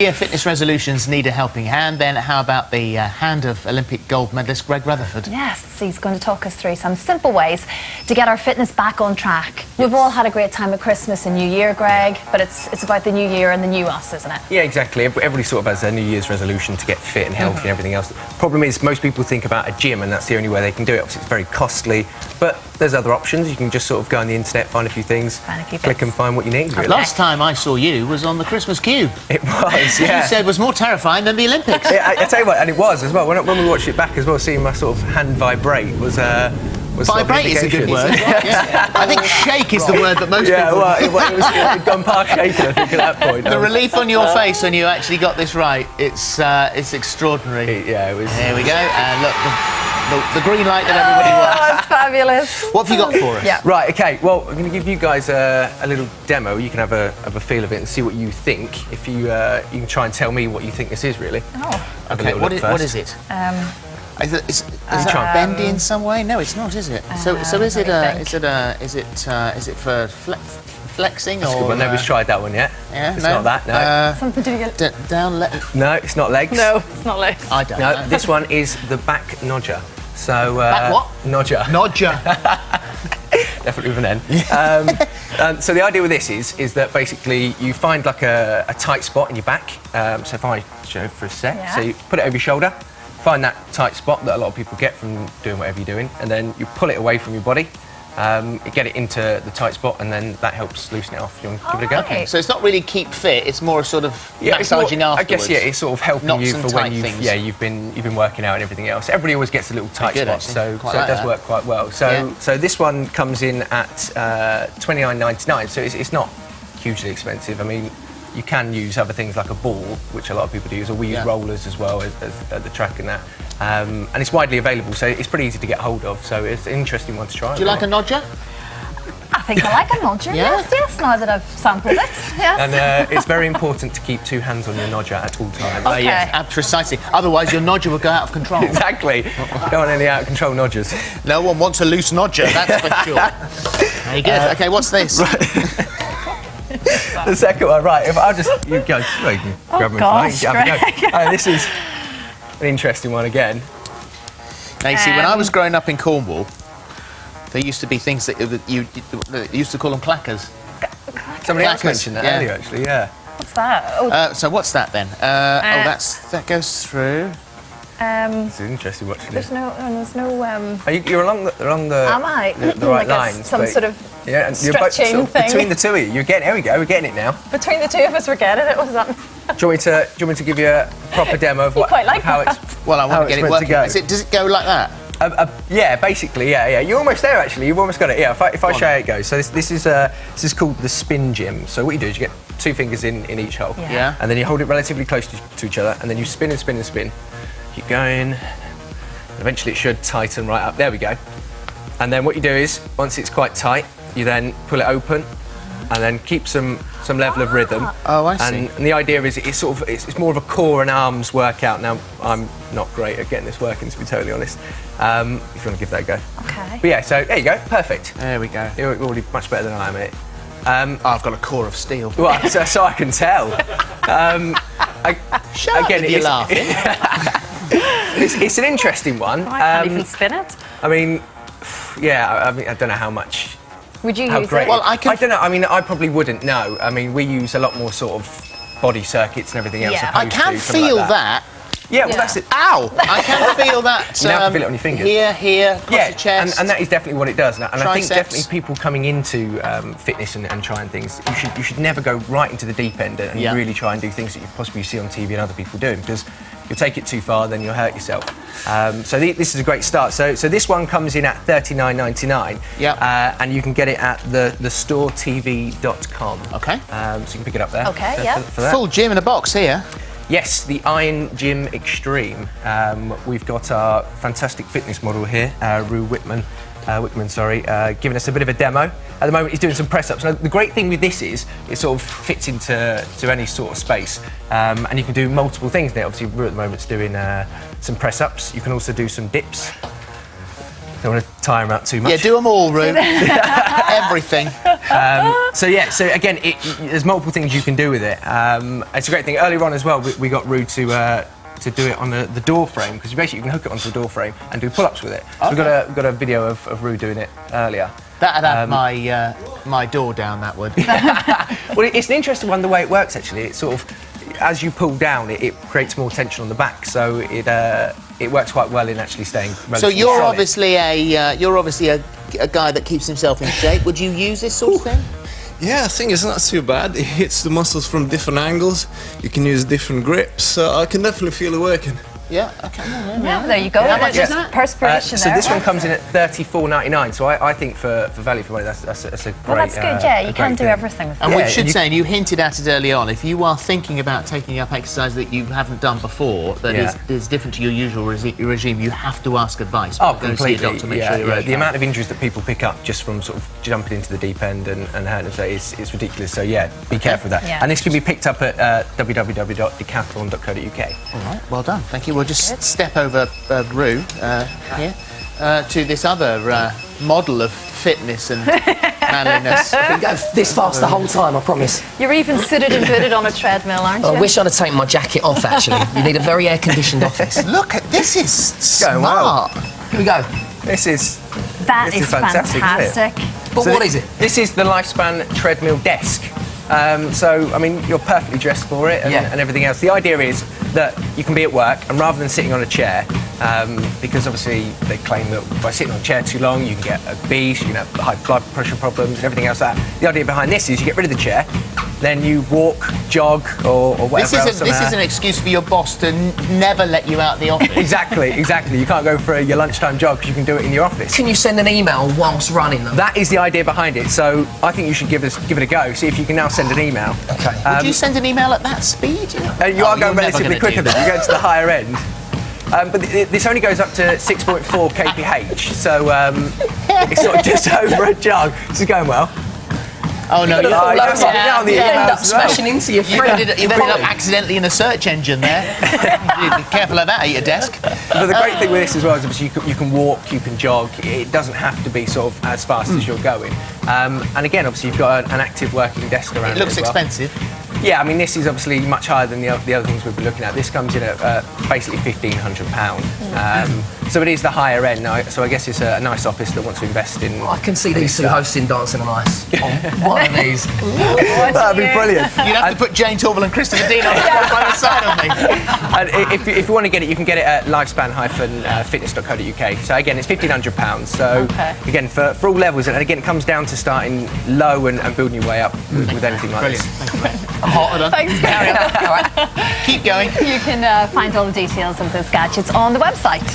Yeah, fitness resolutions need a helping hand. Then how about the hand of Olympic gold medalist Greg Rutherford? Yes, he's going to talk us through some simple ways to get our fitness back on track. We've all had a great time at Christmas and New Year, Greg, but it's about the new year and the new us, isn't it? Yeah, exactly. Everybody sort of has their New Year's resolution to get fit and healthy and everything else. The problem is most people think about a gym and that's the only way they can do it. Obviously, it's very costly, but there's other options. You can just sort of go on the internet, find a few things, click and find what you need. Really. Last time I saw you was on the Christmas Cube. It was, yeah. You said it was more terrifying than the Olympics. Yeah, I tell you what, and it was as well. When we watched it back as well, seeing my sort of hand vibrate was vibrate is a good word. Yeah. I think shake is the word that most people... Well, it had gone past shaking, I think, at that point. The relief on your face when you actually got this right, it's extraordinary. Yeah, it was... There we go, and look, the green light that everybody wants. Oh, that's fabulous. What have you got for us? Yeah. Right, OK, well, I'm going to give you guys a little demo. You can have a feel of it and see what you think. If you can try and tell me what you think this is, really. Oh. OK, what is it? Is it bendy in some way? No, it's not, is it? So is it for flexing or? Well, nobody's tried that one yet. Yeah, it's not that. No. Something to do down. No, it's not legs. No, it's not legs. I don't know. This one is the back nodger. So back what? Nodger. Nodger. Definitely with an N. So the idea with this is that basically you find like a tight spot in your back. So if I show for a sec, so you put it over your shoulder. Find that tight spot that a lot of people get from doing whatever you're doing, and then you pull it away from your body, get it into the tight spot, and then that helps loosen it off. You want to give it a go? Okay. So it's not really keep fit; it's more sort of massaging afterwards. I guess it's sort of helping Knots you and for when tight you've been working out and everything else. Everybody always gets a little tight spot, so it does work quite well. So this one comes in at $29.99, so it's not hugely expensive. I mean, you can use other things like a ball, which a lot of people do, or we use rollers as well as at the track and that. And it's widely available, so it's pretty easy to get hold of, so it's an interesting one to try. Do you like a nodger? I think I like a nodger, yes, now that I've sampled it, yes. And it's very important to keep two hands on your nodger at all times. Okay. Yes, precisely. Otherwise, your nodger will go out of control. Exactly. Don't want any out-of-control nodgers. No one wants a loose nodger, that's for sure. Very good. OK, what's this? Right. The second one, right, if I'll just... You go, well, you can grab me. Gosh, this is an interesting one again. Now, you see, when I was growing up in Cornwall, there used to be things that you used to call them clackers. Somebody else mentioned that earlier, actually, yeah. What's that? So what's that, then? That goes through... It's an interesting watching. There's no. You're along the Am I? the right lines. Some sort of stretching thing. Between the two of you, you're getting. There we go. We're getting it now. Between the two of us, we're getting it. What does that mean? Do you want me to give you a proper demo of how it's? Well, I want to get it working. Does it go like that? Yeah, basically, yeah. You're almost there, actually. You've almost got it. Yeah. If I show you how it goes. So this is called the SpinGym. So what you do is you get two fingers in each hole. Yeah. And then you hold it relatively close to each other, and then you spin and spin and spin. Keep going. Eventually, it should tighten right up. There we go. And then what you do is, once it's quite tight, you then pull it open, and then keep some level of rhythm. Oh, I see. And the idea is it's more of a core and arms workout. Now, I'm not great at getting this working, to be totally honest. If you want to give that a go. Okay. But yeah, so there you go. Perfect. There we go. You're already much better than I am at it. I've got a core of steel. Well, so I can tell. You're laughing. It's an interesting one. I can't even spin it. I mean, yeah. I don't know how much. Would you use great. it? Well, I don't know. I mean, I probably wouldn't know. I mean, we use a lot more sort of body circuits and everything else. Yeah. I can feel that. Yeah, well, that's it. Ow! I can feel that. You have to feel it on your fingers. Here, across your chest. and that is definitely what it does. And I think Triceps. definitely people coming into fitness and trying things, you should never go right into the deep end and really try and do things that you possibly see on TV and other people doing, because you'll take it too far, then you'll hurt yourself. So this is a great start. So this one comes in at $39.99. Yeah. And you can get it at thestoretv.com. Okay. So you can pick it up there. Okay, yeah. For that. Full gym in a box here. Yes, the Iron Gym Extreme. We've got our fantastic fitness model here, Rue Whitman, giving us a bit of a demo. At the moment, he's doing some press-ups. Now, the great thing with this is it sort of fits into any sort of space, and you can do multiple things there. Obviously, Rue at the moment's doing some press-ups. You can also do some dips. Don't want to tire him out too much. Yeah, do them all, Rue. Everything. So again, there's multiple things you can do with it. It's a great thing. Earlier on as well, we got Rue to do it on the door frame, because basically you can hook it onto the door frame and do pull-ups with it. So we've got a video of Rue doing it earlier. That'd have my door down, that would. Well, it's an interesting one, the way it works, actually. It's sort of, as you pull down, it creates more tension on the back, so it works quite well in actually staying relatively So you're solid. obviously a guy that keeps himself in shape. Would you use this sort of thing? Yeah, I think it's not too bad. It hits the muscles from different angles. You can use different grips, so I can definitely feel it working. Yeah, okay. Yeah, there you go. How much is that? Perspiration So there. this one comes in at $34.99. So I think for value for money, that's a great. Well, that's good. Yeah, you can do everything with And it. we should say, and you hinted at it early on, if you are thinking about taking up exercise that you haven't done before, that is different to your usual regime, you have to ask advice. Oh, Go completely. see a doctor, make sure you're okay. The amount of injuries that people pick up just from sort of jumping into the deep end and hurting themselves is ridiculous. So yeah, be careful with that. Yeah. And this can be picked up at www.decathlon.co.uk. All right, well done. Thank you. We'll just step over Rue here to this other model of fitness and manliness. I can go this fast the whole time, I promise. You're even suited and booted on a treadmill, aren't you? I wish I'd have taken my jacket off, actually. You need a very air-conditioned office. Look at this, is Going well. smart. Here we go. This is fantastic. But So what is it? This is the Lifespan treadmill desk. So, I mean, you're perfectly dressed for it and everything else. The idea is that you can be at work, and rather than sitting on a chair, because obviously they claim that by sitting on a chair too long, you can get obese, you can have high blood pressure problems and everything else. The idea behind this is you get rid of the chair, then you walk, jog, or whatever else. This is an excuse for your boss to never let you out of the office. Exactly. You can't go for your lunchtime jog because you can do it in your office. Can you send an email whilst running, though? That is the idea behind it. So I think you should give it a go. See if you can now send an email. Okay. Would you send an email at that speed? You are going relatively quicker than you're going to the higher end. But this only goes up to 6.4 kph, so it's sort of just over a jog. This is going well. Oh no, You you end up as well. smashing into your friend. you've ended up accidentally in a search engine there. Be careful of that at your desk. But the great thing with this as well is obviously you can walk, you can jog. It doesn't have to be sort of as fast as you're going. And again, obviously you've got an active working desk around. It looks as well. expensive. Yeah, I mean this is obviously much higher than the other things we've been looking at. This comes in at basically £1,500. So it is the higher end. So I guess it's a nice office that wants to invest in. I can see these two hosting dancing on ice. On one of these. That'd be brilliant. You'd have to put Jane Torval and Christopher Dean on by the side of me. And if you want to get it, you can get it at lifespan-fitness.co.uk. So again, it's £1,500. So again, for all levels, and again, it comes down to starting low and building your way up with anything like Brilliant. this. Thank you, mate. I'm hot. Thanks, Carry on. Keep going. You can find all the details of those gadgets on the website.